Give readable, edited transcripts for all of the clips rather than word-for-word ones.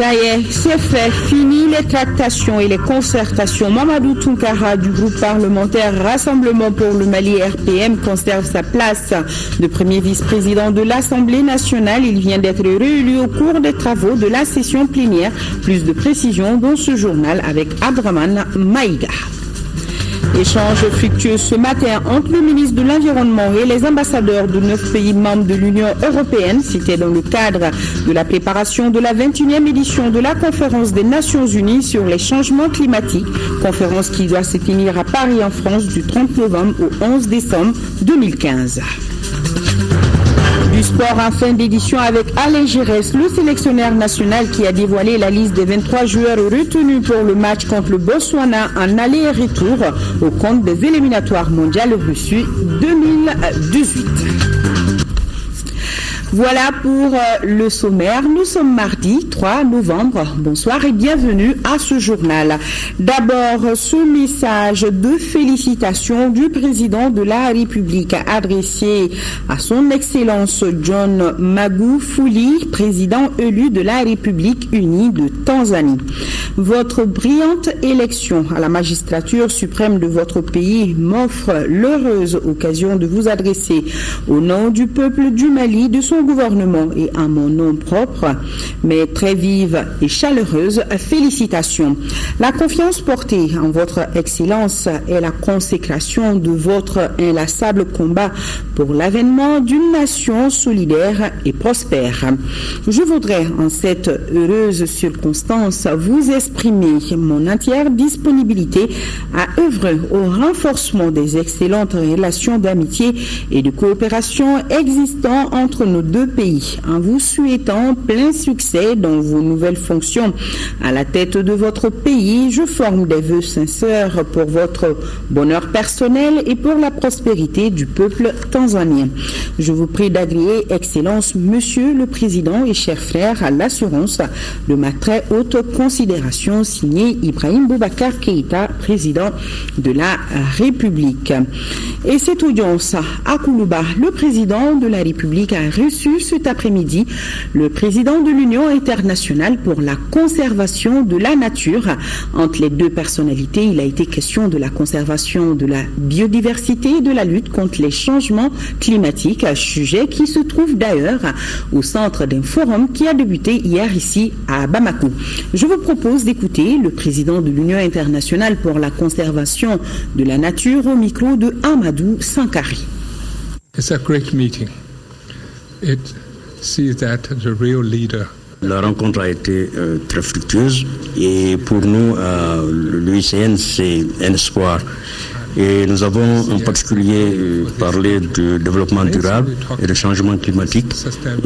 Ça y est, c'est fait. Fini les tractations et les concertations. Mamadou Tounkara du groupe parlementaire Rassemblement pour le Mali RPM conserve sa place de premier vice-président de l'Assemblée nationale. Il vient d'être réélu au cours des travaux de la session plénière. Plus de précisions dans ce journal avec Abdraman Maïga. Échange fructueux ce matin entre le ministre de l'Environnement et les ambassadeurs de 9 pays membres de l'Union européenne. C'était dans le cadre de la préparation de la 21e édition de la conférence des Nations Unies sur les changements climatiques. Conférence qui doit se tenir à Paris en France du 30 novembre au 11 décembre 2015. Du sport en fin d'édition avec Alain Giresse, le sélectionneur national qui a dévoilé la liste des 23 joueurs retenus pour le match contre le Botswana en aller et retour au compte des éliminatoires mondiales reçues 2018. Voilà pour le sommaire. Nous sommes mardi 3 novembre. Bonsoir et bienvenue à ce journal. D'abord, ce message de félicitations du président de la République adressé à son Excellence John Magufuli, président élu de la République unie de Tanzanie. Votre brillante élection à la magistrature suprême de votre pays m'offre l'heureuse occasion de vous adresser au nom du peuple du Mali, de son gouvernement et à mon nom propre, mais très vive et chaleureuse félicitations. La confiance portée en votre excellence est la consécration de votre inlassable combat pour l'avènement d'une nation solidaire et prospère. Je voudrais en cette heureuse circonstance vous exprimer mon entière disponibilité à œuvrer au renforcement des excellentes relations d'amitié et de coopération existant entre nos deux pays, en vous souhaitant plein succès dans vos nouvelles fonctions. À la tête de votre pays, je forme des vœux sincères pour votre bonheur personnel et pour la prospérité du peuple tanzanien. Je vous prie d'agréer, Excellence, Monsieur le Président et chers frères, à l'assurance de ma très haute considération, signé Ibrahim Boubacar Keïta, président de la République. Et cette audience à Koulouba, le président de la République a reçu cet après-midi le président de l'Union internationale pour la conservation de la nature. Entre les deux personnalités, il a été question de la conservation de la biodiversité et de la lutte contre les changements climatiques, un sujet qui se trouve d'ailleurs au centre d'un forum qui a débuté hier ici à Bamako. Je vous propose d'écouter le président de l'Union internationale pour la conservation de la nature au micro de Amadou Sankari. It's a great meeting. It sees that the real leader. La rencontre a été très fructueuse et pour nous, l'UICN, c'est un espoir. Et nous avons en particulier parlé de développement durable et de changement climatique,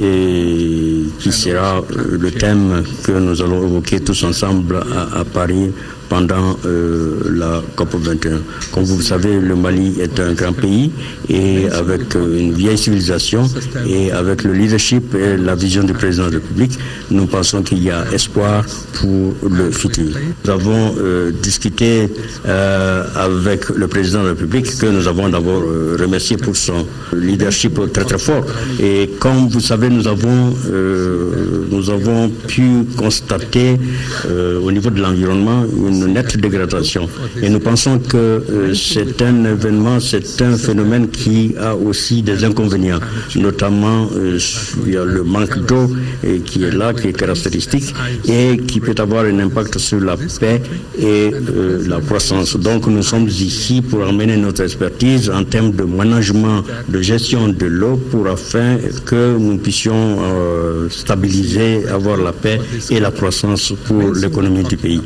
et qui sera le thème que nous allons évoquer tous ensemble à Paris pendant la COP21. Comme vous le savez, le Mali est un grand pays et avec une vieille civilisation, et avec le leadership et la vision du président de la République, nous pensons qu'il y a espoir pour le futur. Nous avons discuté avec le président de la République, que nous avons d'abord remercié pour son leadership très très fort. Et comme vous savez, nous avons pu constater au niveau de l'environnement une nette dégradation. Et nous pensons que c'est un événement, c'est un phénomène qui a aussi des inconvénients. Notamment, il y a le manque d'eau qui est là, qui est caractéristique, et qui peut avoir un impact sur la paix et la croissance. Donc nous sommes ici pour amener notre expertise en termes de management, de gestion de l'eau, pour afin que nous puissions stabiliser, avoir la paix et la croissance pour l'économie du pays.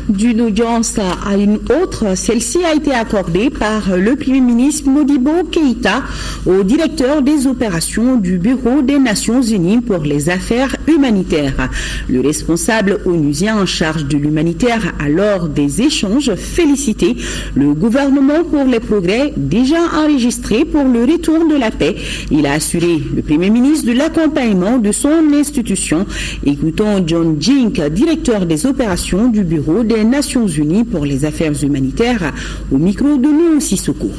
D'une audience à une autre, celle-ci a été accordée par le Premier ministre Modibo Keïta au directeur des opérations du Bureau des Nations Unies pour les affaires humanitaires. Le responsable onusien en charge de l'humanitaire a lors des échanges félicité le gouvernement pour les progrès déjà enregistrés pour le retour de la paix. Il a assuré le Premier ministre de l'accompagnement de son institution. Écoutons John Jink, directeur des opérations du Bureau des Nations Unies pour les affaires humanitaires, au micro de Nounou Sissoko.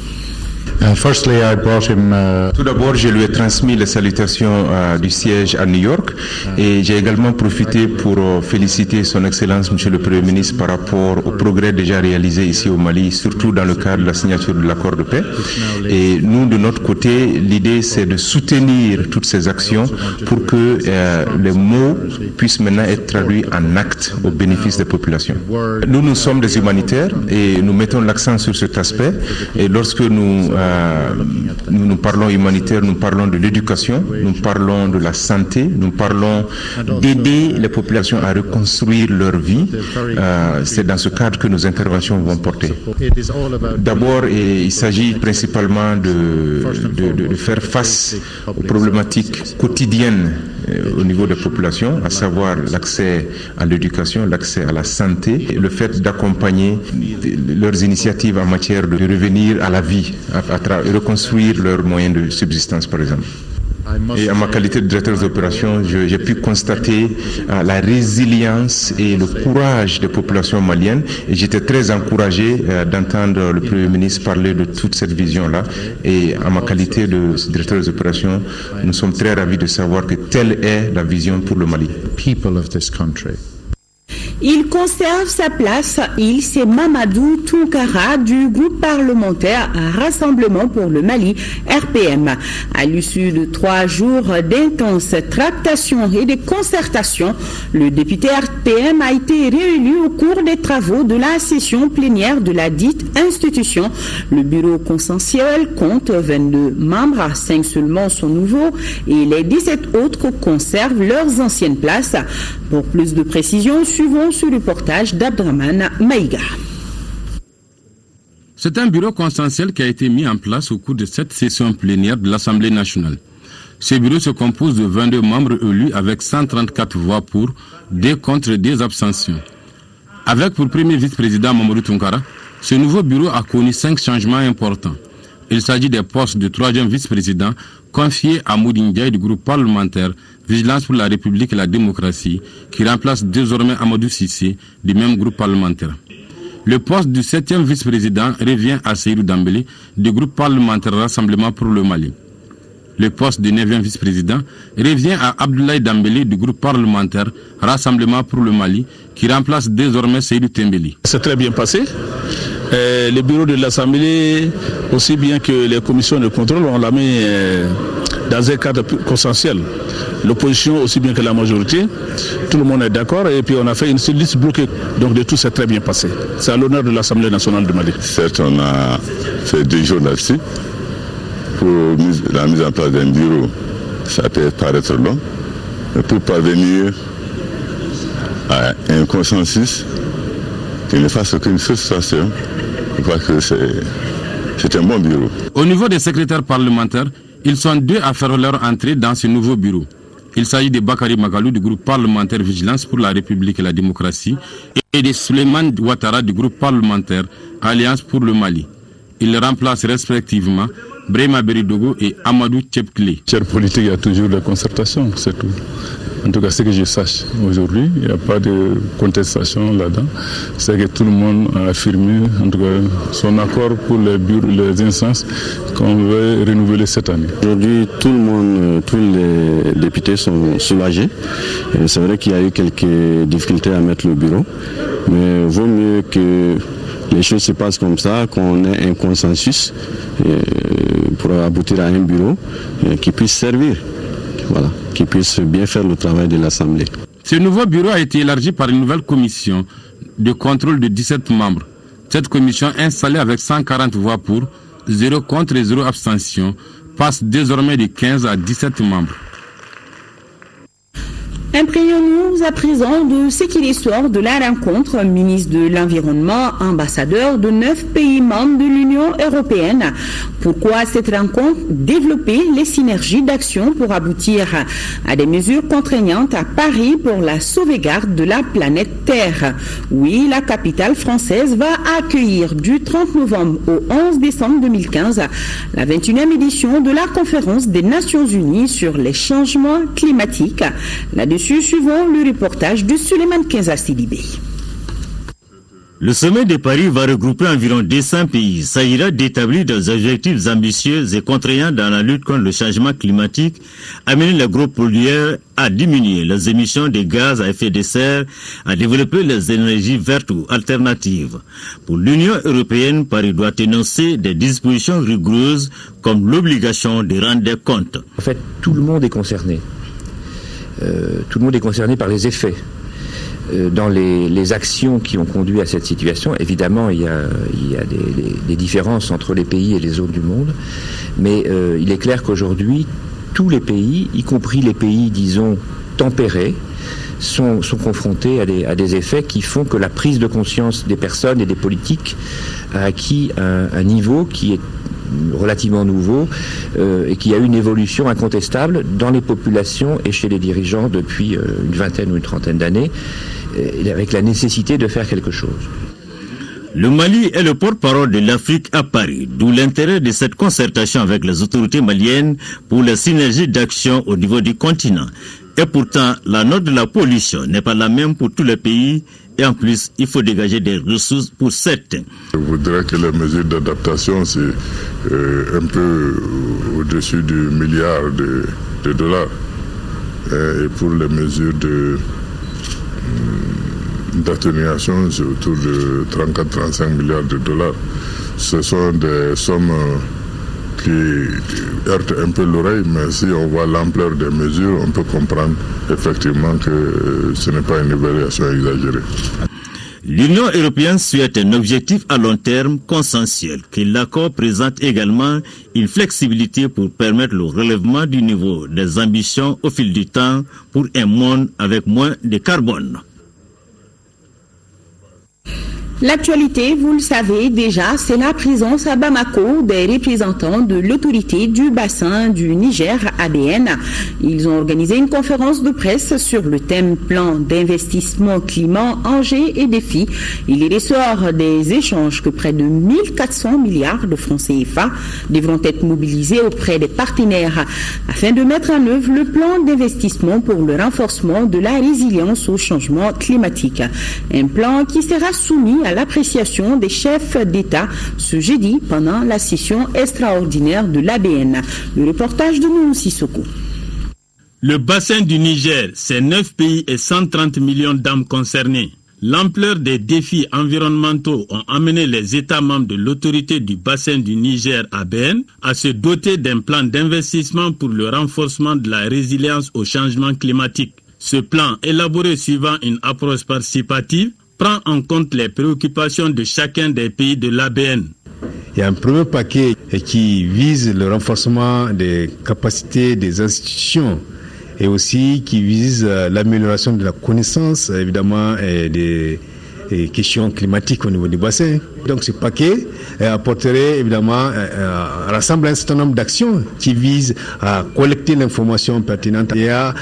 Firstly, I brought him. Tout d'abord, je lui ai transmis les salutations du siège à New York et j'ai également profité pour féliciter son Excellence, Monsieur le Premier ministre, par rapport au progrès déjà réalisé ici au Mali, surtout dans le cadre de la signature de l'accord de paix. Et nous, de notre côté, l'idée c'est de soutenir toutes ces actions pour que les mots puissent maintenant être traduits en actes au bénéfice des populations. Nous sommes des humanitaires et nous mettons l'accent sur cet aspect. Et lorsque nous parlons humanitaire, nous parlons de l'éducation, nous parlons de la santé, nous parlons d'aider les populations à reconstruire leur vie. C'est dans ce cadre que nos interventions vont porter. D'abord, il s'agit principalement de faire face aux problématiques quotidiennes au niveau des populations, à savoir l'accès à l'éducation, l'accès à la santé, et le fait d'accompagner leurs initiatives en matière de revenir à la vie, et reconstruire leurs moyens de subsistance, par exemple. Et en ma qualité de directeur d'opération, j'ai pu constater la résilience et le courage des populations maliennes. Et j'étais très encouragé d'entendre le Premier ministre parler de toute cette vision-là. Et en ma qualité de directeur des opérations, nous sommes très ravis de savoir que telle est la vision pour le Mali. People of this country. Il conserve sa place. C'est Mamadou Tounkara du groupe parlementaire Rassemblement pour le Mali, RPM. À l'issue de 3 jours d'intenses tractations et de concertations, le député RPM a été réélu au cours des travaux de la session plénière de la dite institution. Le bureau consensuel compte 22 membres, 5 seulement sont nouveaux et les 17 autres conservent leurs anciennes places. Pour plus de précisions, suivons ce reportage d'Abdraman Maïga. C'est un bureau consensuel qui a été mis en place au cours de cette session plénière de l'Assemblée nationale. Ce bureau se compose de 22 membres élus avec 134 voix pour, 2 contre et 2 abstentions. Avec pour premier vice-président Mamadou Tounkara, ce nouveau bureau a connu 5 changements importants. Il s'agit des postes de 3e vice-président confiés à Moudi Ndiaye du groupe parlementaire Vigilance pour la République et la démocratie, qui remplace désormais Amadou Cissé du même groupe parlementaire. Le poste du 7e vice-président revient à Seydou Dambélé du groupe parlementaire Rassemblement pour le Mali. Le poste du 9e vice-président revient à Abdoulaye Dambélé du groupe parlementaire Rassemblement pour le Mali, qui remplace désormais Seydou Tembeli. C'est très bien passé. Le bureau de l'Assemblée, aussi bien que les commissions de contrôle, on l'a mis dans un cadre consensuel. L'opposition aussi bien que la majorité, tout le monde est d'accord et puis on a fait une liste bloquée. Donc de tout, c'est très bien passé. C'est à l'honneur de l'Assemblée nationale du Mali. Certes, on a fait 2 jours là-dessus. Pour la mise en place d'un bureau, ça peut paraître long. Mais pour parvenir à un consensus qui ne fasse aucune frustration, je crois que c'est un bon bureau. Au niveau des secrétaires parlementaires, ils sont 2 à faire leur entrée dans ce nouveau bureau. Il s'agit de Bakary Magalou du groupe parlementaire Vigilance pour la République et la démocratie et de Souleymane Ouattara du groupe parlementaire Alliance pour le Mali. Ils remplacent respectivement Brema Beridogo et Amadou Tchepkle. Chère politique, il y a toujours des concertations, c'est tout. En tout cas, ce que je sache aujourd'hui, il n'y a pas de contestation là-dedans. C'est que tout le monde a affirmé, en tout cas, son accord pour les bureaux, les instances qu'on veut renouveler cette année. Aujourd'hui, tout le monde, tous les députés sont soulagés. C'est vrai qu'il y a eu quelques difficultés à mettre le bureau, mais vaut mieux que les choses se passent comme ça, qu'on ait un consensus pour aboutir à un bureau qui puisse servir. Voilà, qui puisse bien faire le travail de l'Assemblée. Ce nouveau bureau a été élargi par une nouvelle commission de contrôle de 17 membres. Cette commission, installée avec 140 voix pour, 0 contre et 0 abstention, passe désormais de 15 à 17 membres. Imprégnons-nous à présent de ce qu'il est sort de la rencontre ministre de l'Environnement, ambassadeur de 9 pays membres de l'Union européenne. Pourquoi cette rencontre? Développer les synergies d'action pour aboutir à des mesures contraignantes à Paris pour la sauvegarde de la planète Terre. Oui, la capitale française va accueillir du 30 novembre au 11 décembre 2015 la 21e édition de la conférence des Nations Unies sur les changements climatiques. Là-dessus, suivons le reportage de Souleymane Kenza Sidibé. Le sommet de Paris va regrouper environ 200 pays. Il s'agira d'établir des objectifs ambitieux et contraignants dans la lutte contre le changement climatique, amener les gros pollueurs à diminuer les émissions de gaz à effet de serre, à développer les énergies vertes ou alternatives. Pour l'Union européenne, Paris doit énoncer des dispositions rigoureuses comme l'obligation de rendre des comptes. En fait, tout le monde est concerné. Tout le monde est concerné par les effets. Dans les actions qui ont conduit à cette situation, évidemment, il y a des différences entre les pays et les zones du monde, mais il est clair qu'aujourd'hui, tous les pays, y compris les pays, disons, tempérés, sont confrontés à des effets qui font que la prise de conscience des personnes et des politiques a acquis un niveau qui est relativement nouveau et qui a eu une évolution incontestable dans les populations et chez les dirigeants depuis une vingtaine ou une trentaine d'années, avec la nécessité de faire quelque chose. Le Mali est le porte-parole de l'Afrique à Paris, d'où l'intérêt de cette concertation avec les autorités maliennes pour les synergies d'action au niveau du continent. Et pourtant, la note de la pollution n'est pas la même pour tous les pays. Et en plus, il faut dégager des ressources pour certains. Je voudrais que les mesures d'adaptation, c'est un peu au-dessus du milliard de dollars. Et pour les mesures d'atténuation, c'est autour de 34-35 milliards de dollars. Ce sont des sommes qui heurtent un peu l'oreille, mais si on voit l'ampleur des mesures, on peut comprendre effectivement que ce n'est pas une évaluation exagérée. L'Union européenne souhaite un objectif à long terme consensuel, que l'accord présente également une flexibilité pour permettre le relèvement du niveau des ambitions au fil du temps pour un monde avec moins de carbone. L'actualité, vous le savez déjà, c'est la présence à Bamako des représentants de l'autorité du bassin du Niger, ABN. Ils ont organisé une conférence de presse sur le thème plan d'investissement climat, enjeux et défis. Il ressort des échanges que près de 1400 milliards de francs CFA devront être mobilisés auprès des partenaires afin de mettre en œuvre le plan d'investissement pour le renforcement de la résilience au changement climatique. Un plan qui sera soumis à l'appréciation des chefs d'État ce jeudi pendant la session extraordinaire de l'ABN. Le reportage de Nounou Sissoko. Le bassin du Niger, c'est 9 pays et 130 millions d'âmes concernées. L'ampleur des défis environnementaux ont amené les États membres de l'autorité du bassin du Niger, ABN, à se doter d'un plan d'investissement pour le renforcement de la résilience au changement climatique. Ce plan, élaboré suivant une approche participative, prend en compte les préoccupations de chacun des pays de l'ABN. Il y a un premier paquet qui vise le renforcement des capacités des institutions et aussi qui vise l'amélioration de la connaissance, évidemment, des questions climatiques au niveau du bassin. Donc ce paquet apporterait évidemment, rassembler un certain nombre d'actions qui visent à collecter l'information pertinente et à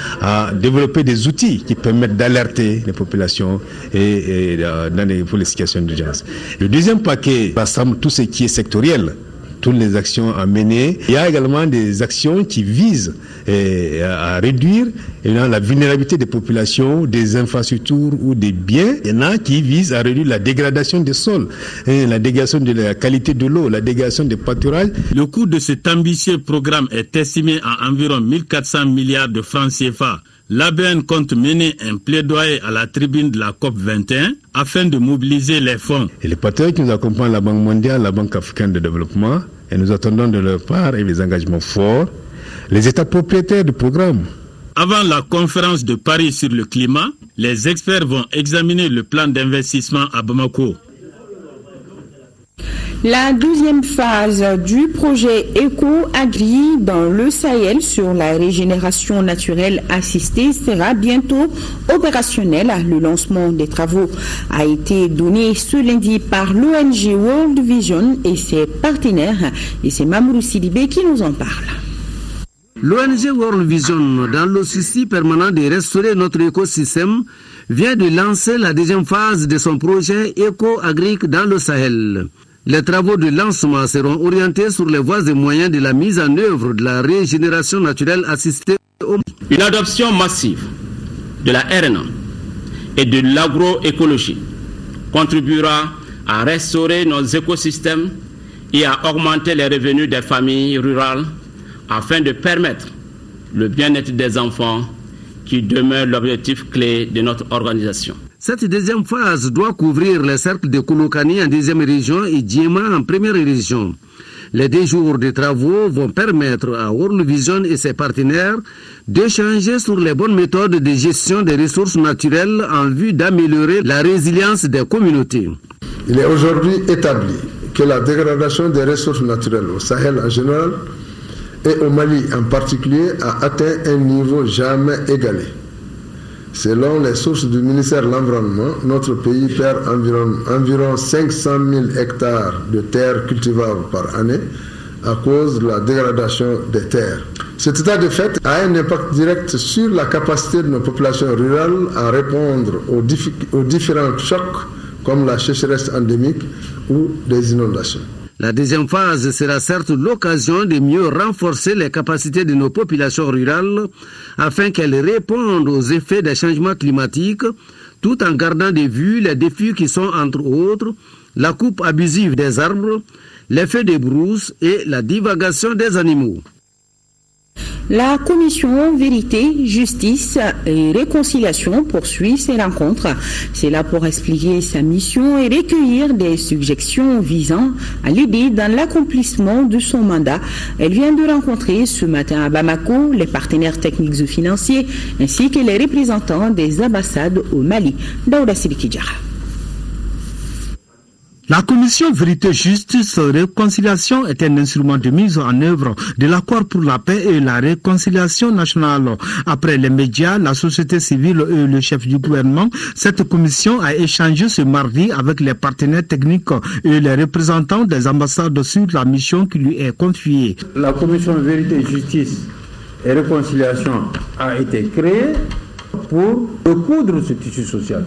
développer des outils qui permettent d'alerter les populations et pour les situations d'urgence. Le deuxième paquet rassemble tout ce qui est sectoriel, toutes les actions à mener. Il y a également des actions qui visent à réduire la vulnérabilité des populations, des infrastructures ou des biens. Il y en a qui visent à réduire la dégradation des sols, la dégradation de la qualité de l'eau, la dégradation des pâturages. Le coût de cet ambitieux programme est estimé à environ 1400 milliards de francs CFA. L'ABN compte mener un plaidoyer à la tribune de la COP 21 afin de mobiliser les fonds. Et les partenaires qui nous accompagnent, la Banque mondiale, la Banque africaine de développement, et nous attendons de leur part des engagements forts, les États propriétaires du programme. Avant la conférence de Paris sur le climat, les experts vont examiner le plan d'investissement à Bamako. La deuxième phase du projet Eco-Agri dans le Sahel sur la régénération naturelle assistée sera bientôt opérationnelle. Le lancement des travaux a été donné ce lundi par l'ONG World Vision et ses partenaires. Et c'est Mamourou Sidibé qui nous en parle. L'ONG World Vision, dans le souci permanent de restaurer notre écosystème, vient de lancer la deuxième phase de son projet Eco-Agri dans le Sahel. Les travaux de lancement seront orientés sur les voies et moyens de la mise en œuvre de la régénération naturelle assistée. Une adoption massive de la RNA et de l'agroécologie contribuera à restaurer nos écosystèmes et à augmenter les revenus des familles rurales afin de permettre le bien-être des enfants qui demeure l'objectif clé de notre organisation. Cette deuxième phase doit couvrir les cercles de Kolokani en deuxième région et Diema en première région. Les 2 jours de travaux vont permettre à World Vision et ses partenaires d'échanger sur les bonnes méthodes de gestion des ressources naturelles en vue d'améliorer la résilience des communautés. Il est aujourd'hui établi que la dégradation des ressources naturelles au Sahel en général et au Mali en particulier a atteint un niveau jamais égalé. Selon les sources du ministère de l'Environnement, notre pays perd environ 500 000 hectares de terres cultivables par année à cause de la dégradation des terres. Cet état de fait a un impact direct sur la capacité de nos populations rurales à répondre aux différents chocs comme la sécheresse endémique ou des inondations. La deuxième phase sera certes l'occasion de mieux renforcer les capacités de nos populations rurales afin qu'elles répondent aux effets des changements climatiques tout en gardant de vue les défis qui sont entre autres la coupe abusive des arbres, l'effet des brousses et la divagation des animaux. La commission Vérité, Justice et Réconciliation poursuit ses rencontres. C'est là pour expliquer sa mission et recueillir des suggestions visant à l'aider dans l'accomplissement de son mandat. Elle vient de rencontrer ce matin à Bamako les partenaires techniques et financiers ainsi que les représentants des ambassades au Mali. Daouda Sidiki Diarra. La commission Vérité, Justice et Réconciliation est un instrument de mise en œuvre de l'accord pour la paix et la réconciliation nationale. Après les médias, la société civile et le chef du gouvernement, cette commission a échangé ce mardi avec les partenaires techniques et les représentants des ambassades sur la mission qui lui est confiée. La commission Vérité, Justice et Réconciliation a été créée pour recoudre ce tissu social.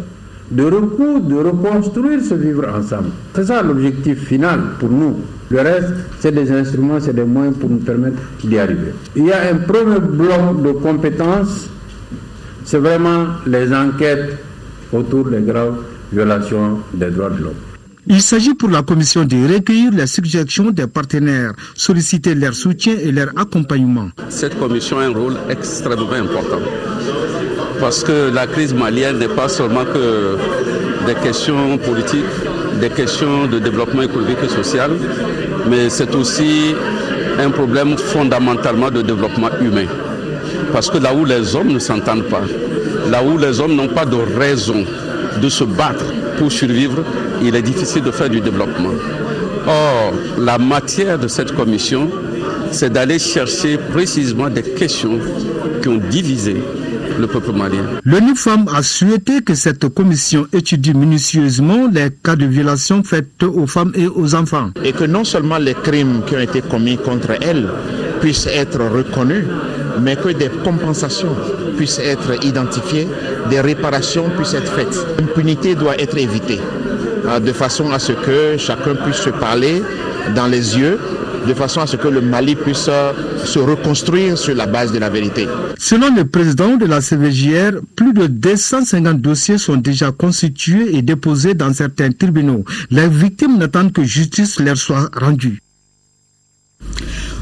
De reconstruire ce vivre ensemble. C'est ça l'objectif final pour nous. Le reste, c'est des instruments, c'est des moyens pour nous permettre d'y arriver. Il y a un premier bloc de compétences, c'est vraiment les enquêtes autour des graves violations des droits de l'homme. Il s'agit pour la commission de recueillir les suggestions des partenaires, solliciter leur soutien et leur accompagnement. Cette commission a un rôle extrêmement important. Parce que la crise malienne n'est pas seulement que des questions politiques, des questions de développement économique et social, mais c'est aussi un problème fondamentalement de développement humain. Parce que là où les hommes ne s'entendent pas, là où les hommes n'ont pas de raison de se battre pour survivre, il est difficile de faire du développement. Or, la matière de cette commission, c'est d'aller chercher précisément des questions qui ont divisé le peuple malien. Le NUFAM a souhaité que cette commission étudie minutieusement les cas de violation faites aux femmes et aux enfants. Et que non seulement les crimes qui ont été commis contre elles puissent être reconnus, mais que des compensations puissent être identifiées, des réparations puissent être faites. L'impunité doit être évitée, de façon à ce que chacun puisse se parler dans les yeux, de façon à ce que le Mali puisse se reconstruire sur la base de la vérité. Selon le président de la CVJR, plus de 250 dossiers sont déjà constitués et déposés dans certains tribunaux. Les victimes n'attendent que justice leur soit rendue.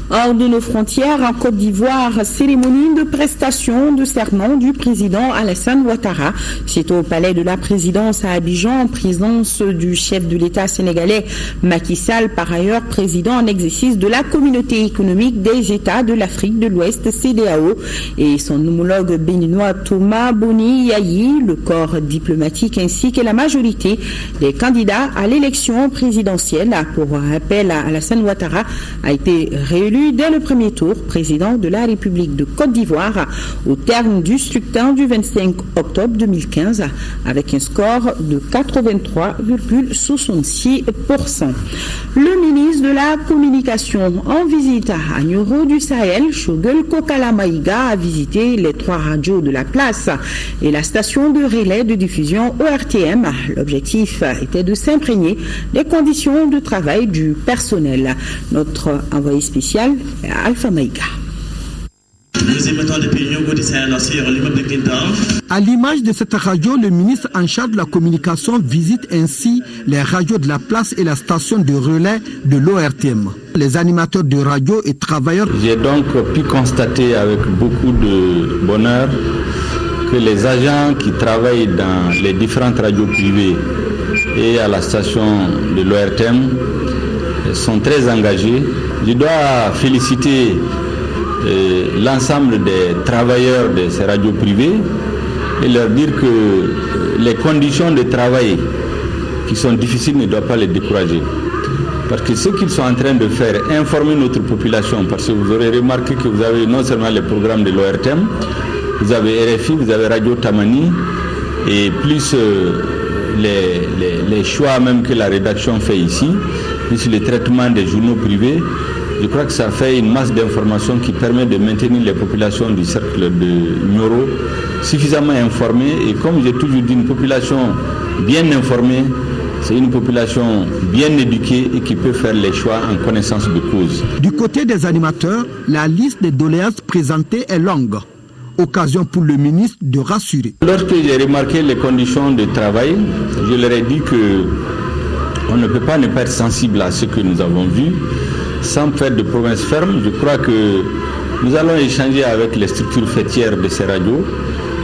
Hors de nos frontières, en Côte d'Ivoire, cérémonie de prestation de serment du président Alassane Ouattara. C'est au palais de la présidence à Abidjan, en présence du chef de l'État sénégalais Macky Sall, par ailleurs président en exercice de la communauté économique des États de l'Afrique de l'Ouest, CEDEAO, et son homologue béninois Thomas Boni Yayi, le corps diplomatique ainsi que la majorité des candidats à l'élection présidentielle. Pour rappel, Alassane Ouattara a été réélu dès le premier tour président de la République de Côte d'Ivoire au terme du scrutin du 25 octobre 2015 avec un score de 83,66%. Le ministre de la Communication en visite à Nioro du Sahel, Choguel Kokala Maïga, a visité les 3 radios de la place et la station de relais de diffusion ORTM. L'objectif était de s'imprégner des conditions de travail du personnel. Notre envoyé spécial Alpha Maïga. Nous émettons depuis Nyogo du Sahel sur l'immeuble de Clinton. À l'image de cette radio, le ministre en charge de la communication visite ainsi les radios de la place et la station de relais de l'ORTM. Les animateurs de radio et travailleurs. J'ai donc pu constater avec beaucoup de bonheur que les agents qui travaillent dans les différentes radios privées et à la station de l'ORTM sont très engagés. Je dois féliciter l'ensemble des travailleurs de ces radios privées et leur dire que les conditions de travail qui sont difficiles ne doivent pas les décourager. Parce que ce qu'ils sont en train de faire, informer notre population, parce que vous aurez remarqué que vous avez non seulement les programmes de l'ORTM, vous avez RFI, vous avez Radio Tamani, et plus les choix même que la rédaction fait ici, plus le traitement des journaux privés. Je crois que ça fait une masse d'informations qui permet de maintenir les populations du cercle de Nioro suffisamment informées. Et comme j'ai toujours dit, une population bien informée, c'est une population bien éduquée et qui peut faire les choix en connaissance de cause. Du côté des animateurs, la liste des doléances présentées est longue. Occasion pour le ministre de rassurer. Lorsque j'ai remarqué les conditions de travail, je leur ai dit qu'on ne peut pas ne pas être sensible à ce que nous avons vu. Sans faire de promesses fermes, je crois que nous allons échanger avec les structures fêtières de ces radios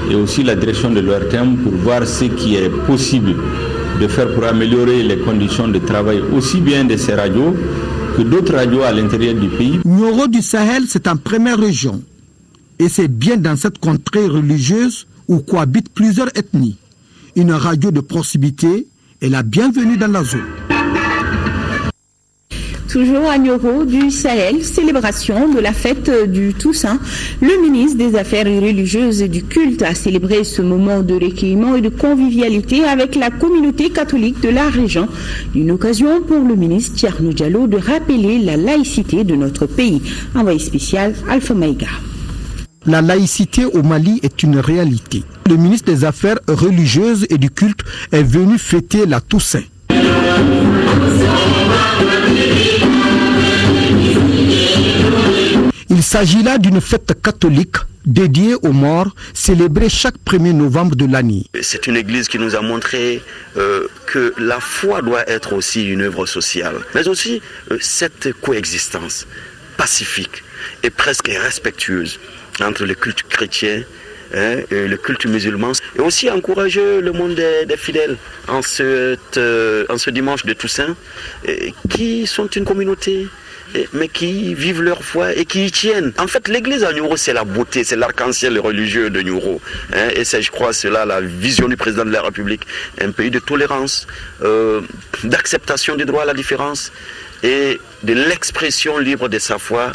et aussi la direction de l'ORTM pour voir ce qui est possible de faire pour améliorer les conditions de travail aussi bien de ces radios que d'autres radios à l'intérieur du pays. Nioro du Sahel, c'est en première région. Et c'est bien dans cette contrée religieuse où cohabitent plusieurs ethnies. Une radio de proximité est la bienvenue dans la zone. Toujours à Nioro du Sahel, célébration de la fête du Toussaint. Le ministre des Affaires religieuses et du culte a célébré ce moment de recueillement et de convivialité avec la communauté catholique de la région. Une occasion pour le ministre Thierno Diallo de rappeler la laïcité de notre pays. Envoyé spécial Alpha Maïga. La laïcité au Mali est une réalité. Le ministre des Affaires religieuses et du culte est venu fêter la Toussaint. Il s'agit là d'une fête catholique dédiée aux morts, célébrée chaque 1er novembre de l'année. C'est une église qui nous a montré que la foi doit être aussi une œuvre sociale, mais aussi cette coexistence pacifique et presque respectueuse entre le culte chrétien et le culte musulman, et aussi encourager le monde des fidèles en ce dimanche de Toussaint, qui sont une communauté, mais qui vivent leur foi et qui y tiennent. En fait, l'église à Nioro, c'est la beauté, c'est l'arc-en-ciel religieux de Nioro. Et c'est, je crois, cela la vision du président de la République. Un pays de tolérance, d'acceptation du droit à la différence et de l'expression libre de sa foi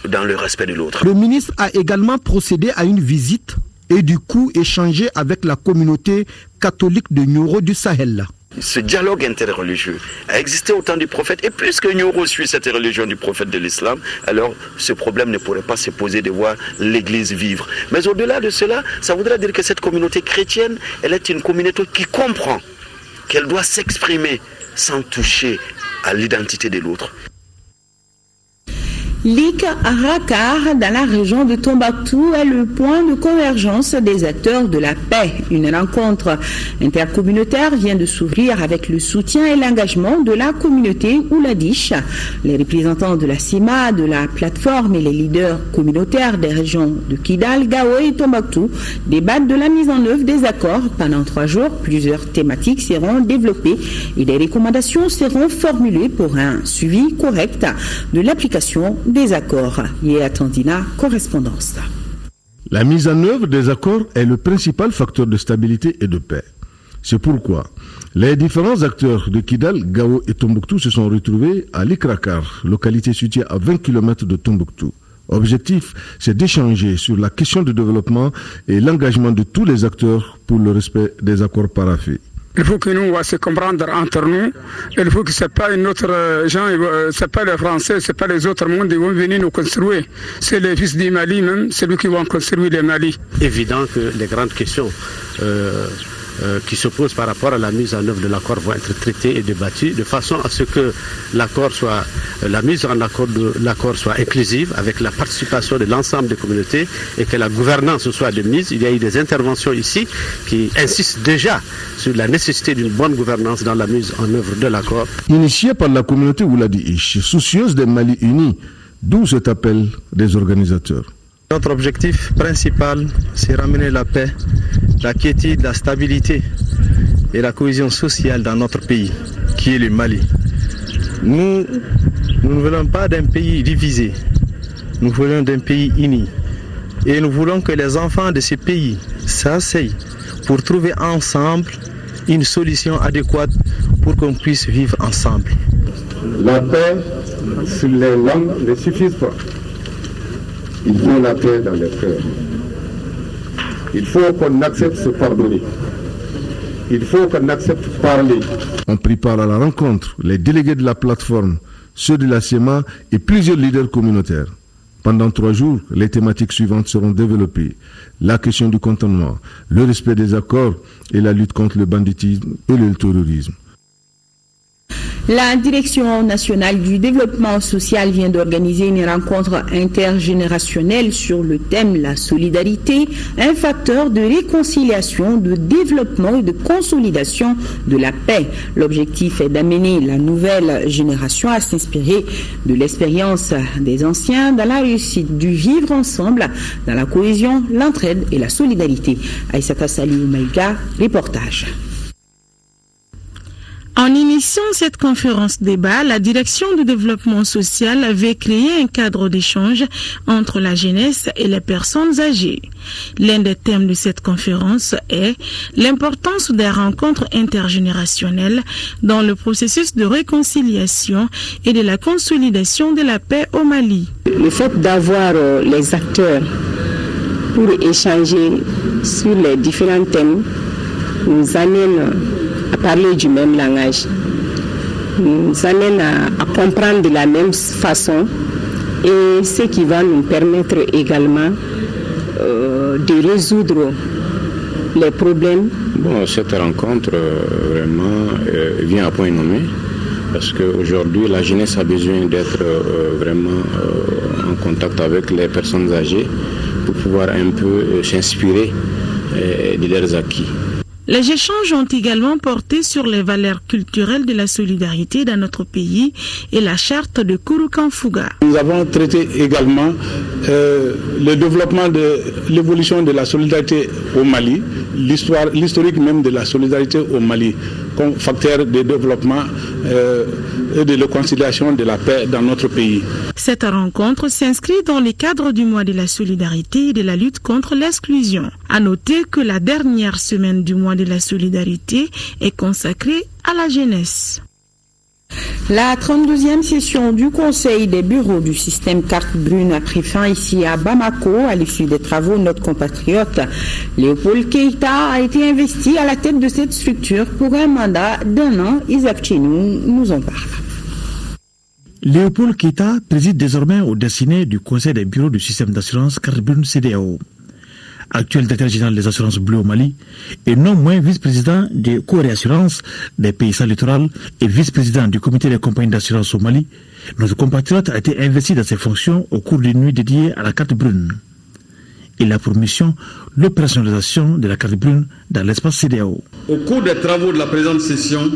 dans le respect de l'autre. Le ministre a également procédé à une visite et du coup échangé avec la communauté catholique de Nioro du Sahel. Ce dialogue interreligieux a existé au temps du prophète, et puisque Nioro suit cette religion du prophète de l'islam, alors ce problème ne pourrait pas se poser de voir l'église vivre. Mais au-delà de cela, ça voudrait dire que cette communauté chrétienne, elle est une communauté qui comprend qu'elle doit s'exprimer sans toucher à l'identité de l'autre. L'IC Rakar, dans la région de Tombouctou, est le point de convergence des acteurs de la paix. Une rencontre intercommunautaire vient de s'ouvrir avec le soutien et l'engagement de la communauté Ouladiche. Les représentants de la CIMA, de la plateforme et les leaders communautaires des régions de Kidal, Gao et Tombouctou débattent de la mise en œuvre des accords. Pendant 3 jours, plusieurs thématiques seront développées et des recommandations seront formulées pour un suivi correct de l'application des accords. Yéatandina, correspondance. La mise en œuvre des accords est le principal facteur de stabilité et de paix. C'est pourquoi les différents acteurs de Kidal, Gao et Tombouctou se sont retrouvés à l'Ikrakar, localité située à 20 km de Tombouctou. Objectif, c'est d'échanger sur la question du développement et l'engagement de tous les acteurs pour le respect des accords paraphés. Il faut que nous se comprendre entre nous. Il faut que ce n'est pas une autre gens, ce n'est pas les Français, ce n'est pas les autres mondes qui vont venir nous construire. C'est les fils du Mali même, c'est eux qui vont construire le Mali. Évident que les grandes questions qui se posent par rapport à la mise en œuvre de l'accord vont être traités et débattus de façon à ce que la mise en accord de l'accord soit inclusive avec la participation de l'ensemble des communautés et que la gouvernance soit de mise. Il y a eu des interventions ici qui insistent déjà sur la nécessité d'une bonne gouvernance dans la mise en œuvre de l'accord. Initié par la communauté Ouladi-Ish, soucieuse des Mali unis, d'où cet appel des organisateurs. Notre objectif principal, c'est ramener la paix, la quiétude, la stabilité et la cohésion sociale dans notre pays, qui est le Mali. Nous ne voulons pas d'un pays divisé, nous voulons d'un pays uni. Et nous voulons que les enfants de ce pays s'asseyent pour trouver ensemble une solution adéquate pour qu'on puisse vivre ensemble. La paix sur les langues ne suffit pas. Il faut la paix dans les cœurs. Il faut qu'on accepte se pardonner. Il faut qu'on accepte parler. On prépare à la rencontre les délégués de la plateforme, ceux de la CEMA et plusieurs leaders communautaires. Pendant 3 jours, les thématiques suivantes seront développées. La question du cantonnement, le respect des accords et la lutte contre le banditisme et le terrorisme. La Direction nationale du développement social vient d'organiser une rencontre intergénérationnelle sur le thème la solidarité, un facteur de réconciliation, de développement et de consolidation de la paix. L'objectif est d'amener la nouvelle génération à s'inspirer de l'expérience des anciens dans la réussite du vivre ensemble, dans la cohésion, l'entraide et la solidarité. Aïssata Saliou Maïga, reportage. En initiant cette conférence débat, la Direction du développement social avait créé un cadre d'échange entre la jeunesse et les personnes âgées. L'un des thèmes de cette conférence est l'importance des rencontres intergénérationnelles dans le processus de réconciliation et de la consolidation de la paix au Mali. Le fait d'avoir les acteurs pour échanger sur les différents thèmes nous amène à parler du même langage, nous amène à comprendre de la même façon et ce qui va nous permettre également de résoudre les problèmes. Bon, cette rencontre vraiment vient à point nommé parce qu'aujourd'hui la jeunesse a besoin d'être vraiment en contact avec les personnes âgées pour pouvoir un peu s'inspirer de leurs acquis. Les échanges ont également porté sur les valeurs culturelles de la solidarité dans notre pays et la charte de Kurukanfuga. Nous avons traité également le développement de l'évolution de la solidarité au Mali, l'historique même de la solidarité au Mali comme facteur de développement et de réconciliation de la paix dans notre pays. Cette rencontre s'inscrit dans le cadre du mois de la solidarité et de la lutte contre l'exclusion. À noter que la dernière semaine du mois de la solidarité est consacrée à la jeunesse. La 32e session du Conseil des bureaux du système carte brune a pris fin ici à Bamako. À l'issue des travaux, notre compatriote Léopold Keïta a été investi à la tête de cette structure pour un mandat d'1 an. Isaac Chinou nous en parle. Léopold Keïta préside désormais au destiné du Conseil des bureaux du système d'assurance carte brune CEDEAO. Actuel directeur général des assurances bleues au Mali, et non moins vice-président des co-réassurances des pays littoral et vice-président du comité des compagnies d'assurance au Mali, notre compatriote a été investi dans ses fonctions au cours d'une nuit dédiée à la carte brune. Il a pour mission l'opérationnalisation de la carte brune dans l'espace CEDEAO. Au cours des travaux de la présente session,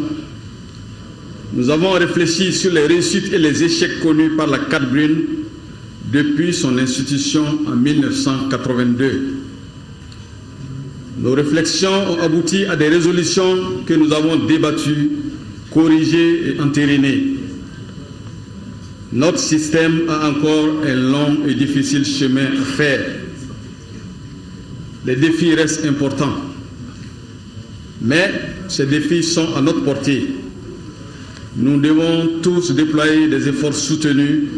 nous avons réfléchi sur les réussites et les échecs connus par la carte brune depuis son institution en 1982. Nos réflexions ont abouti à des résolutions que nous avons débattues, corrigées et entérinées. Notre système a encore un long et difficile chemin à faire. Les défis restent importants, mais ces défis sont à notre portée. Nous devons tous déployer des efforts soutenus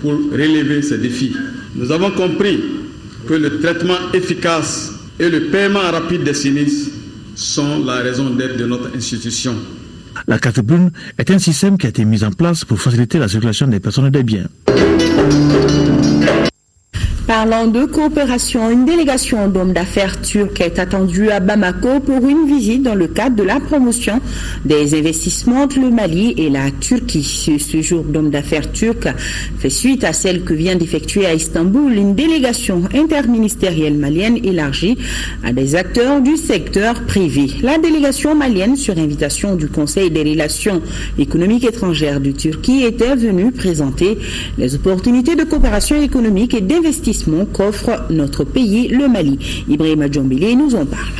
pour relever ces défis. Nous avons compris que le traitement efficace et le paiement rapide des sinistres sont la raison d'être de notre institution. La carte brune est un système qui a été mis en place pour faciliter la circulation des personnes et des biens. Parlant de coopération, une délégation d'hommes d'affaires turcs est attendue à Bamako pour une visite dans le cadre de la promotion des investissements entre le Mali et la Turquie. Ce séjour d'hommes d'affaires turcs fait suite à celle que vient d'effectuer à Istanbul une délégation interministérielle malienne élargie à des acteurs du secteur privé. La délégation malienne, sur invitation du Conseil des relations économiques étrangères de Turquie, était venue présenter les opportunités de coopération économique et d'investissement qu'offre notre pays, le Mali. Ibrahima Djombili nous en parle.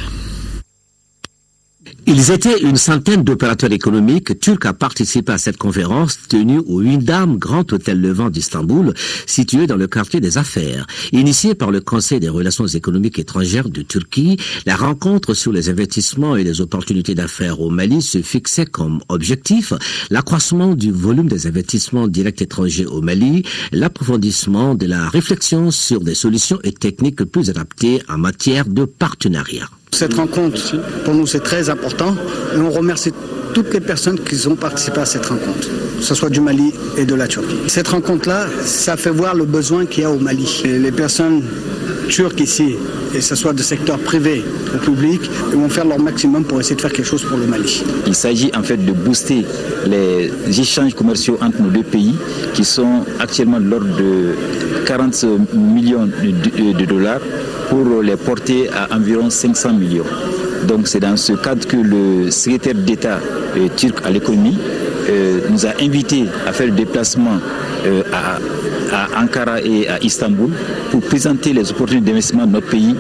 Ils étaient une centaine d'opérateurs économiques turcs à participer à cette conférence tenue au Wyndham Grand Hôtel Levant d'Istanbul, situé dans le quartier des Affaires. Initiée par le Conseil des relations économiques étrangères de Turquie, la rencontre sur les investissements et les opportunités d'affaires au Mali se fixait comme objectif l'accroissement du volume des investissements directs étrangers au Mali, l'approfondissement de la réflexion sur des solutions et techniques plus adaptées en matière de partenariat. Cette rencontre, pour nous, c'est très important et on remercie toutes les personnes qui ont participé à cette rencontre, que ce soit du Mali et de la Turquie. Cette rencontre-là, ça fait voir le besoin qu'il y a au Mali. Et les personnes turques ici, et que ce soit du secteur privé ou public, ils vont faire leur maximum pour essayer de faire quelque chose pour le Mali. Il s'agit en fait de booster les échanges commerciaux entre nos deux pays qui sont actuellement de l'ordre de 40 millions de dollars pour les porter à environ 500 millions. Donc c'est dans ce cadre que le secrétaire d'État turc à l'économie nous a invités à faire le déplacement à Ankara et à Istanbul pour présenter les opportunités d'investissement de notre pays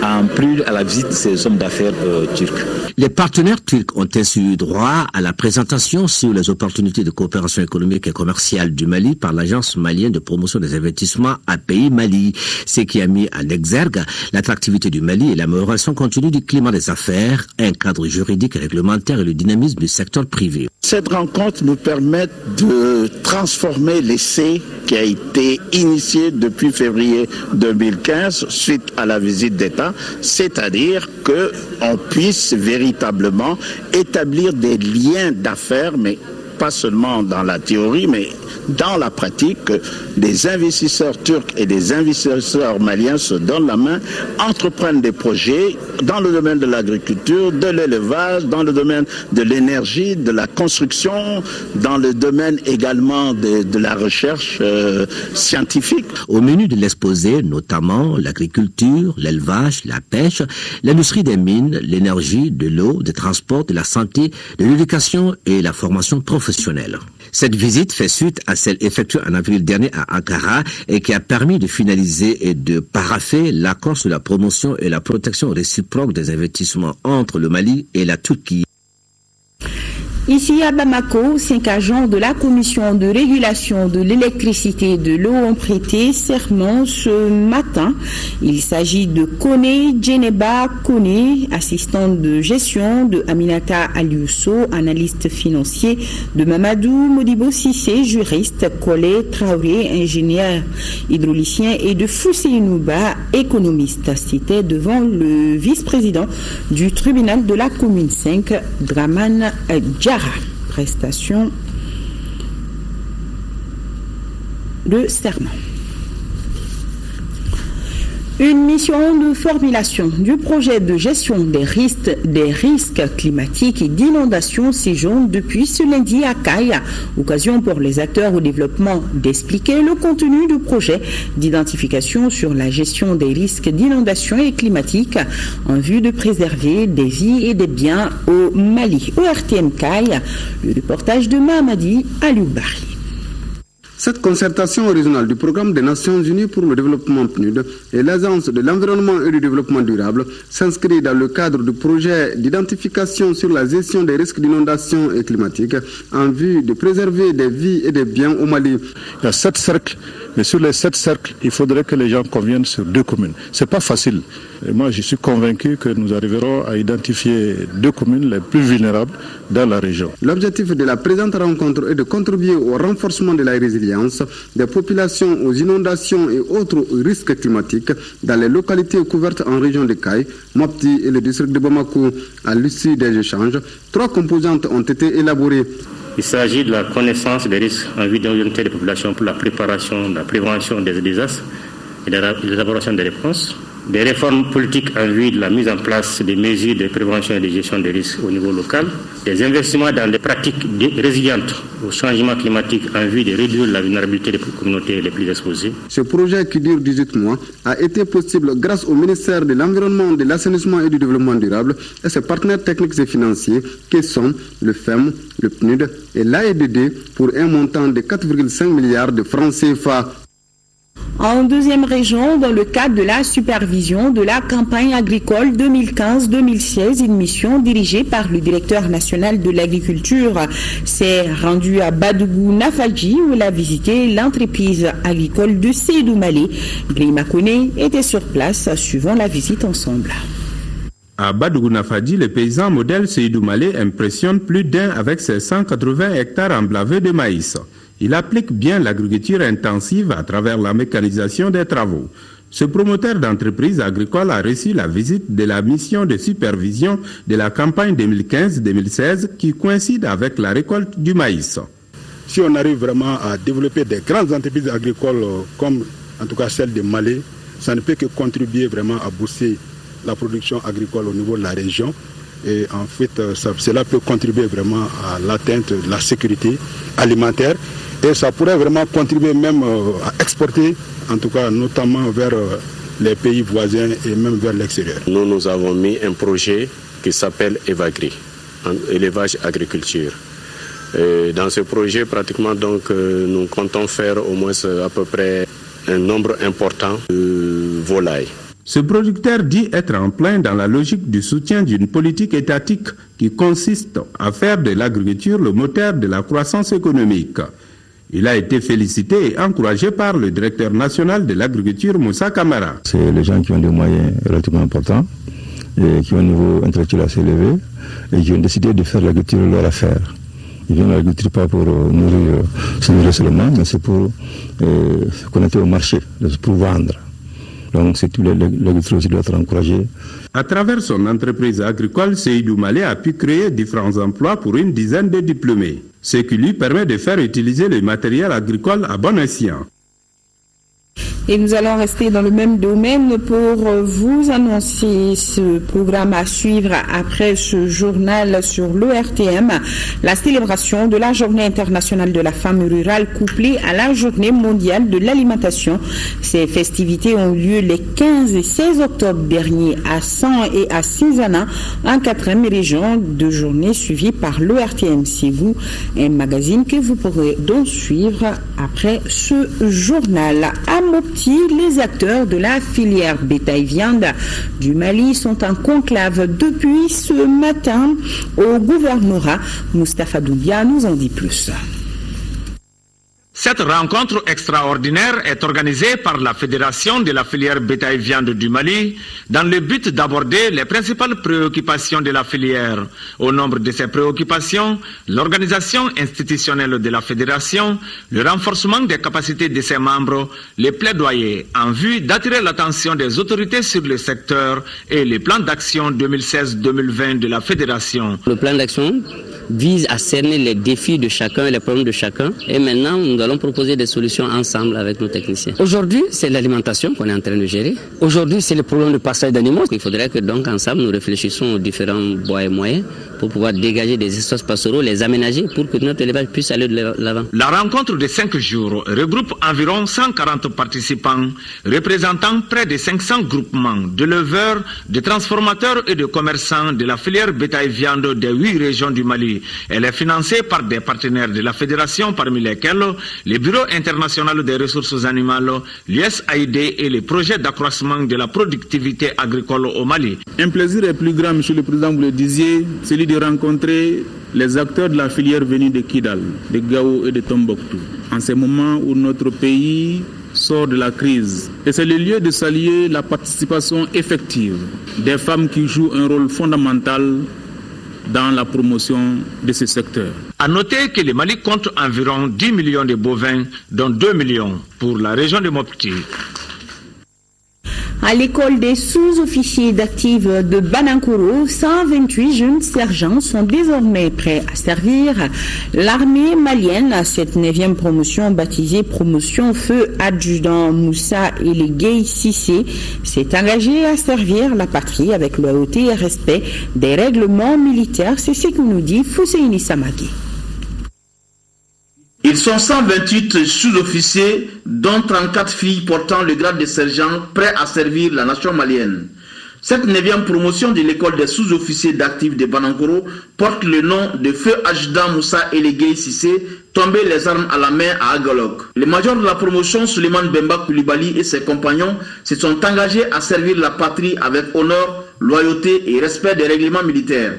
en prélude à la visite de ces hommes d'affaires turcs. Les partenaires turcs ont ainsi eu droit à la présentation sur les opportunités de coopération économique et commerciale du Mali par l'Agence malienne de promotion des investissements API Mali, ce qui a mis en exergue l'attractivité du Mali et l'amélioration continue du climat des affaires, un cadre juridique et réglementaire et le dynamisme du secteur privé. Cette rencontre nous permet de transformer l'essai qui a été initié depuis février 2015 suite à la visite d'État, c'est-à-dire qu'on puisse véritablement établir des liens d'affaires, mais pas seulement dans la théorie, mais dans la pratique, des investisseurs turcs et des investisseurs maliens se donnent la main, entreprennent des projets dans le domaine de l'agriculture, de l'élevage, dans le domaine de l'énergie, de la construction, dans le domaine également de la recherche scientifique. Au menu de l'exposé, notamment l'agriculture, l'élevage, la pêche, l'industrie des mines, l'énergie, de l'eau, des transports, de la santé, de l'éducation et la formation professionnelle. Cette visite fait suite à celle effectuée en avril dernier à Ankara et qui a permis de finaliser et de parapher l'accord sur la promotion et la protection réciproque des investissements entre le Mali et la Turquie. Ici à Bamako, 5 agents de la Commission de régulation de l'électricité et de l'eau ont prêté serment ce matin. Il s'agit de Kone Djeneba Kone, assistante de gestion, de Aminata Aliousso, analyste financier, de Mamadou Modibo Sissé, juriste, Kole Traoré, ingénieur hydraulicien et de Fousséinouba, économiste. C'était devant le vice-président du tribunal de la commune 5, Draman Djara. Prestation de serment. Une mission de formulation du projet de gestion des risques climatiques et d'inondation séjourne depuis ce lundi à Kaya. Occasion pour les acteurs au développement d'expliquer le contenu du projet d'identification sur la gestion des risques d'inondation et climatique en vue de préserver des vies et des biens au Mali. Au RTM Kaya, le reportage de Mahamadi Alioubari. Cette concertation régionale du programme des Nations Unies pour le développement PNUD et l'Agence de l'environnement et du développement durable s'inscrit dans le cadre du projet d'identification sur la gestion des risques d'inondation et climatique en vue de préserver des vies et des biens au Mali. Il y a 7 cercles, mais sur les 7 cercles, il faudrait que les gens conviennent sur 2 communes. C'est pas facile. Et moi, je suis convaincu que nous arriverons à identifier 2 communes les plus vulnérables dans la région. L'objectif de la présente rencontre est de contribuer au renforcement de la résilience des populations aux inondations et autres risques climatiques dans les localités couvertes en région de Kay, Mopti et le district de Bamako. À l'issue des échanges, 3 composantes ont été élaborées. Il s'agit de la connaissance des risques en vue d'orienter les populations pour la préparation, la prévention des désastres, et l'élaboration des réponses, des réformes politiques en vue de la mise en place des mesures de prévention et de gestion des risques au niveau local, des investissements dans des pratiques résilientes au changement climatique en vue de réduire la vulnérabilité des communautés les plus exposées. Ce projet qui dure 18 mois a été possible grâce au ministère de l'Environnement, de l'Assainissement et du Développement durable et ses partenaires techniques et financiers qui sont le FEM, le PNUD et l'AEDD pour un montant de 4,5 milliards de francs CFA. En deuxième région, dans le cadre de la supervision de la campagne agricole 2015-2016, une mission dirigée par le directeur national de l'agriculture s'est rendue à Badougou Nafadji où elle a visité l'entreprise agricole de Seydou Malé. Grima Kone était sur place, suivant la visite ensemble. À Badougou Nafadji, le paysan modèle Seydou Malé impressionne plus d'un avec ses 180 hectares emblavés de maïs. Il applique bien l'agriculture intensive à travers la mécanisation des travaux. Ce promoteur d'entreprise agricole a reçu la visite de la mission de supervision de la campagne 2015-2016 qui coïncide avec la récolte du maïs. Si on arrive vraiment à développer des grandes entreprises agricoles comme en tout cas celle de Malé, ça ne peut que contribuer vraiment à booster la production agricole au niveau de la région. Et en fait, cela peut contribuer vraiment à l'atteinte de la sécurité alimentaire. Et ça pourrait vraiment contribuer même à exporter, en tout cas notamment vers les pays voisins et même vers l'extérieur. Nous avons mis un projet qui s'appelle Evagri, élevage agriculture. Et dans ce projet, pratiquement, donc, nous comptons faire au moins à peu près un nombre important de volailles. Ce producteur dit être en plein dans la logique du soutien d'une politique étatique qui consiste à faire de l'agriculture le moteur de la croissance économique. Il a été félicité et encouragé par le directeur national de l'agriculture, Moussa Kamara. C'est les gens qui ont des moyens relativement importants et qui ont un niveau intellectuel assez élevé et qui ont décidé de faire l'agriculture leur affaire. Ils viennent à l'agriculture pas pour se nourrir seulement, mais c'est pour se connecter au marché, pour vendre. Donc l'agriculture aussi doit être encouragée. À travers son entreprise agricole, Seydou Malé a pu créer différents emplois pour une dizaine de diplômés, ce qui lui permet de faire utiliser le matériel agricole à bon escient. Et nous allons rester dans le même domaine pour vous annoncer ce programme à suivre après ce journal sur l'ORTM. La célébration de la Journée internationale de la femme rurale couplée à la Journée mondiale de l'alimentation. Ces festivités ont lieu les 15 et 16 octobre dernier à 100 et à Cinzana, en 4e région, de journées suivies par l'ORTM Ségou, un magazine que vous pourrez donc suivre après ce journal. À Mopti, les acteurs de la filière bétail-viande du Mali sont en conclave depuis ce matin au gouvernorat. Moustapha Doubia nous en dit plus. Cette rencontre extraordinaire est organisée par la Fédération de la filière bétail-viande du Mali dans le but d'aborder les principales préoccupations de la filière. Au nombre de ces préoccupations, l'organisation institutionnelle de la Fédération, le renforcement des capacités de ses membres, les plaidoyers en vue d'attirer l'attention des autorités sur le secteur et les plans d'action 2016-2020 de la Fédération. Le plan d'action vise à cerner les défis de chacun et les problèmes de chacun. Et maintenant, nous allons proposer des solutions ensemble avec nos techniciens. Aujourd'hui, c'est l'alimentation qu'on est en train de gérer. Aujourd'hui, c'est le problème de passage d'animaux. Il faudrait que donc ensemble, nous réfléchissions aux différents bois et moyens pour pouvoir dégager des espaces pastoraux, les aménager pour que notre élevage puisse aller de l'avant. La rencontre de 5 jours regroupe environ 140 participants, représentant près de 500 groupements d'éleveurs, de transformateurs et de commerçants de la filière bétail-viande des 8 régions du Mali. Elle est financée par des partenaires de la Fédération, parmi lesquels le Bureau international des ressources animales, l'USAID et les projets d'accroissement de la productivité agricole au Mali. Un plaisir est plus grand, Monsieur le Président, vous le disiez, celui de rencontrer les acteurs de la filière venus de Kidal, de Gao et de Tombouctou. En ces moments où notre pays sort de la crise. Et c'est le lieu de saluer la participation effective des femmes qui jouent un rôle fondamental dans la promotion de ce secteur. À noter que le Mali compte environ 10 millions de bovins, dont 2 millions pour la région de Mopti. À l'école des sous-officiers d'actifs de Banankoro, 128 jeunes sergents sont désormais prêts à servir l'armée malienne. Cette 9e promotion, baptisée promotion feu adjudant Moussa Elegey Cissé, s'est engagée à servir la patrie avec loyauté et respect des règlements militaires. C'est ce que nous dit Fousseini Samaki. Ils sont 128 sous-officiers, dont 34 filles portant le grade de sergent, prêts à servir la nation malienne. Cette 9e promotion de l'école des sous-officiers d'actifs de Banankoro porte le nom de feu adjudant Moussa Elegey Cissé, tombé les armes à la main à Agalok. Le major de la promotion, Suleiman Bemba Koulibaly, et ses compagnons se sont engagés à servir la patrie avec honneur, loyauté et respect des règlements militaires.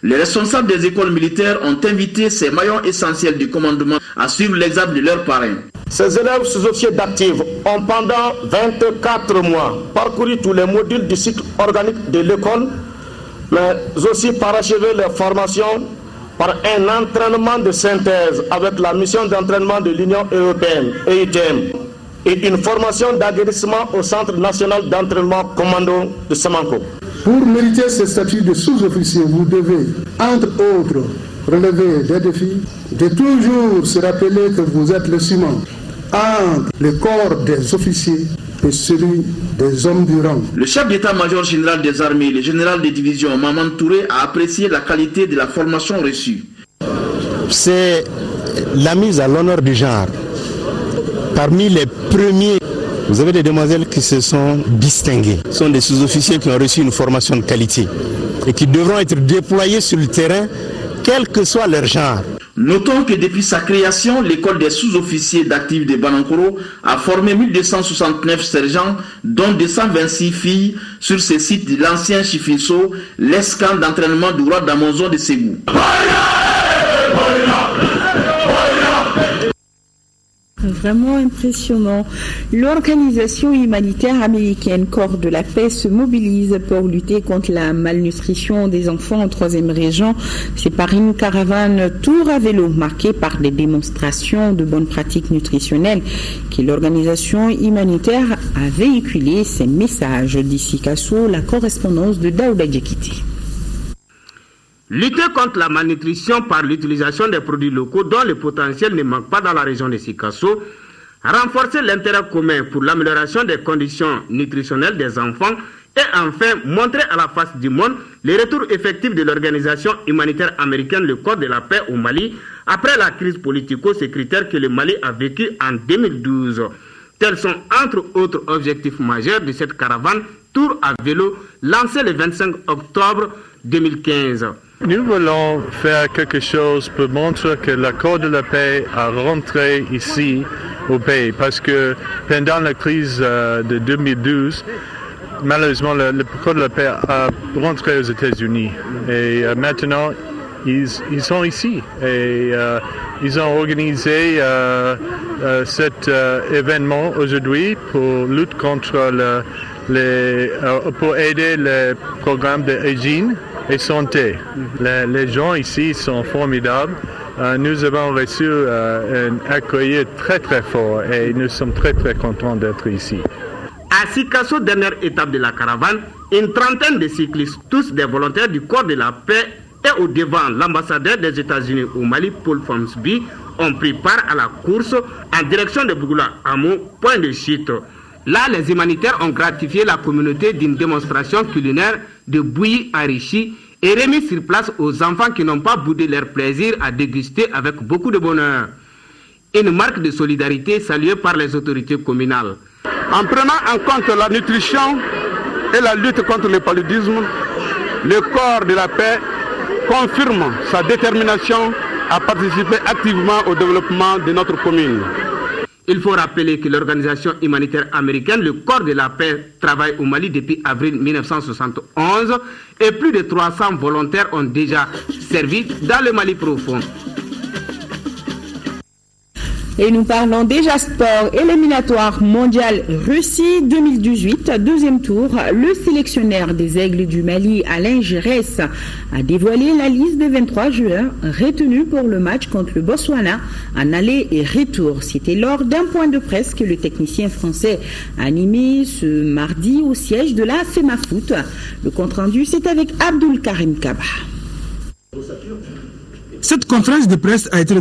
Les responsables des écoles militaires ont invité ces maillons essentiels du commandement à suivre l'examen de leurs parrains. Ces élèves sous-officiers d'actifs ont pendant 24 mois parcouru tous les modules du cycle organique de l'école, mais aussi parachevé leur formation par un entraînement de synthèse avec la mission d'entraînement de l'Union européenne, EITM, et une formation d'aguerrissement au Centre national d'entraînement commando de Samanko. Pour mériter ce statut de sous-officier, vous devez, entre autres, relever des défis, de toujours se rappeler que vous êtes le ciment entre le corps des officiers et celui des hommes du rang. Le chef d'état-major général des armées, le général de division Maman Touré, a apprécié la qualité de la formation reçue. C'est la mise à l'honneur du genre. Parmi les premiers, vous avez des demoiselles qui se sont distinguées. Ce sont des sous-officiers qui ont reçu une formation de qualité et qui devront être déployés sur le terrain, quel que soit leur genre. Notons que depuis sa création, l'école des sous-officiers d'actifs de Banankoro a formé 1269 sergents, dont 226 filles, sur ce site de l'ancien Chifinso, l'escamp d'entraînement du roi d'Amazon de Ségou. Vraiment impressionnant. L'organisation humanitaire américaine Corps de la Paix se mobilise pour lutter contre la malnutrition des enfants en 3e région. C'est par une caravane tour à vélo marquée par des démonstrations de bonnes pratiques nutritionnelles que l'organisation humanitaire a véhiculé ces messages. D'ici Kasso, la correspondance de Daouda Djekiti. Lutter contre la malnutrition par l'utilisation des produits locaux dont le potentiel ne manque pas dans la région de Sikasso, renforcer l'intérêt commun pour l'amélioration des conditions nutritionnelles des enfants et enfin montrer à la face du monde les retours effectifs de l'organisation humanitaire américaine le Corps de la Paix au Mali après la crise politico-sécuritaire que le Mali a vécue en 2012. Tels sont entre autres objectifs majeurs de cette caravane tour à vélo lancée le 25 octobre 2015. Nous voulons faire quelque chose pour montrer que le Corps de la Paix a rentré ici au pays parce que pendant la crise de 2012, malheureusement le Corps de la Paix a rentré aux États-Unis et maintenant ils sont ici et ils ont organisé cet événement aujourd'hui pour lutter contre pour aider les programmes d'hygiène et santé. Les gens ici sont formidables. Nous avons reçu un accueil très très fort et nous sommes très très contents d'être ici. À Sikasso, dernière étape de la caravane, une trentaine de cyclistes, tous des volontaires du Corps de la Paix et au devant l'ambassadeur des États-Unis au Mali, Paul Fomsby, ont pris part à la course en direction de Bougoula Amo, point de chute. Là, les humanitaires ont gratifié la communauté d'une démonstration culinaire de bouillie enrichie et remis sur place aux enfants qui n'ont pas boudé leur plaisir à déguster avec beaucoup de bonheur. Une marque de solidarité saluée par les autorités communales. En prenant en compte la nutrition et la lutte contre le paludisme, le Corps de la Paix confirme sa détermination à participer activement au développement de notre commune. Il faut rappeler que l'organisation humanitaire américaine, le Corps de la Paix, travaille au Mali depuis avril 1971 et plus de 300 volontaires ont déjà servi dans le Mali profond. Et nous parlons déjà sport. Éliminatoire mondial Russie 2018, deuxième tour. Le sélectionneur des Aigles du Mali, Alain Giresse, a dévoilé la liste des 23 joueurs retenus pour le match contre le Botswana en aller et retour. C'était lors d'un point de presse que le technicien français a animé ce mardi au siège de la FEMAFOOT. Le compte-rendu, c'est avec Abdul Karim Kaba. Cette conférence de presse a été